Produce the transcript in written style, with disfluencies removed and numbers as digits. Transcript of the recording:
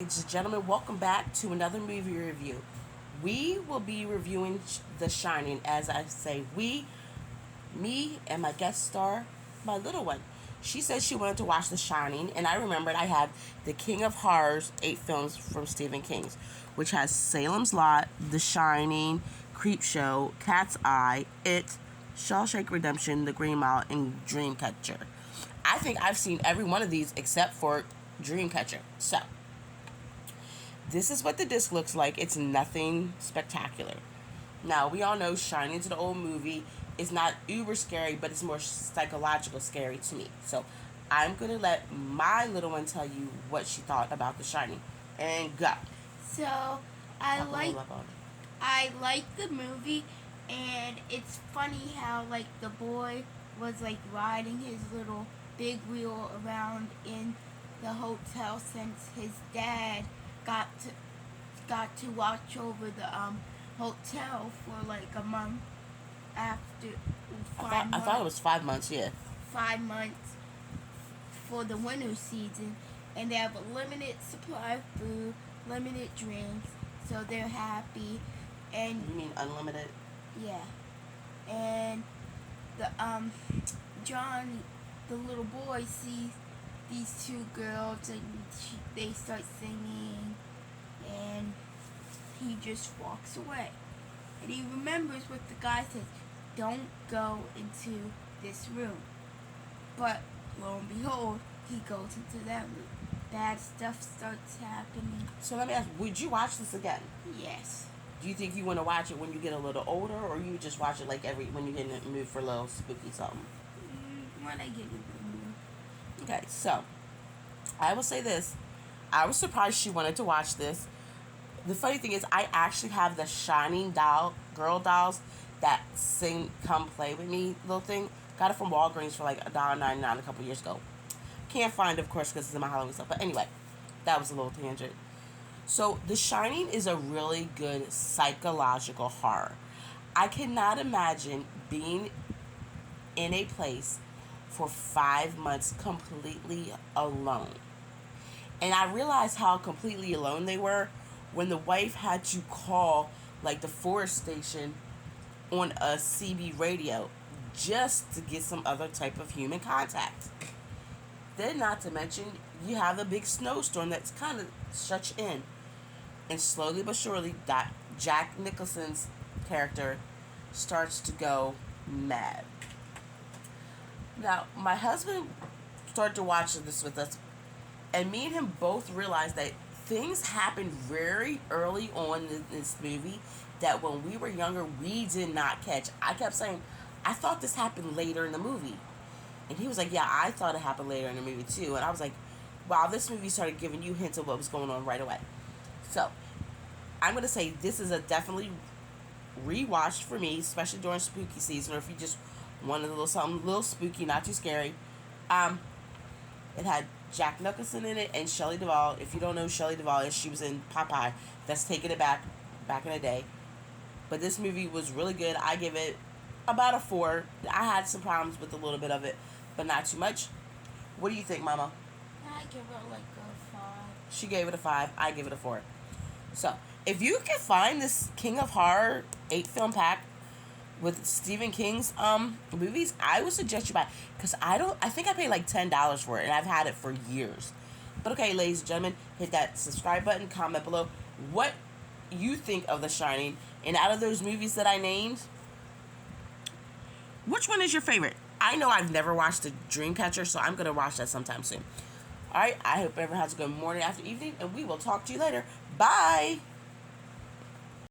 Ladies and gentlemen, welcome back to another movie review. We will be reviewing The Shining. As I say, me and my guest star, my little one. She said she wanted to watch The Shining, and I remembered I had The King of Horrors, 8 films from Stephen King, which has Salem's Lot, The Shining, Creepshow, Cat's Eye, It, Shawshank Redemption, The Green Mile, and Dreamcatcher. I think I've seen every one of these except for Dreamcatcher. So, this is what the disc looks like. It's nothing spectacular. Now, we all know Shining to the old movie is not uber scary, but it's more psychological scary to me. So, I'm going to let my little one tell you what she thought about The Shining. And go. So I like I like the movie, and it's funny how like the boy was like riding his little big wheel around in the hotel since his dad got to watch over the hotel for like a month after I thought it was 5 months, yeah. 5 months for the winter season, and they have a limited supply of food, limited drinks, so they're happy. And You mean unlimited? yeah, and the John, the little boy, sees these two girls, and they start singing, and he just walks away. And he remembers what the guy says: "Don't go into this room." But lo and behold, he goes into that room. Bad stuff starts happening. So let me ask, would you watch this again? Yes. Do you think you want to watch it when you get a little older, or you just watch it like when you get in the mood for a little spooky something? When I get in the mood. Okay, so I will say this. I was surprised she wanted to watch this. The funny thing is, I actually have the Shining girl dolls that sing "Come Play with Me" little thing. Got it from Walgreens for like $1.99 a couple years ago. Can't find it, of course, because it's in my Halloween stuff. But anyway, that was a little tangent. So, The Shining is a really good psychological horror. I cannot imagine being in a place for 5 months completely alone. And I realized how completely alone they were when the wife had to call like the forest station on a CB radio just to get some other type of human contact. Then, not to mention, you have a big snowstorm that's kind of shut you in. And slowly but surely, that Jack Nicholson's character starts to go mad. Now, my husband started to watch this with us, and me and him both realized that things happened very early on in this movie that when we were younger, we did not catch. I kept saying, I thought this happened later in the movie. And he was like, yeah, I thought it happened later in the movie too. And I was like, wow, this movie started giving you hints of what was going on right away. So, I'm going to say this is a definitely rewatch for me, especially during spooky season, or if you just want a little something a little spooky, not too scary. It had Jack Nicholson in it and Shelley Duvall. If you don't know Shelley Duvall, she was in Popeye. That's Taking It back in the day. But this movie was really good. I give it about a 4. I had some problems with a little bit of it, but not too much. What do you think, Mama? I give it like a 5. She gave it a 5. I give it a 4. So, if you can find this King of Horror 8-film pack with Stephen King's movies, I would suggest you buy it. Because I think I paid like $10 for it, and I've had it for years. But okay, ladies and gentlemen, hit that subscribe button, comment below what you think of The Shining. And out of those movies that I named, which one is your favorite? I know I've never watched the Dreamcatcher, so I'm going to watch that sometime soon. Alright, I hope everyone has a good morning, afternoon, evening, and we will talk to you later. Bye!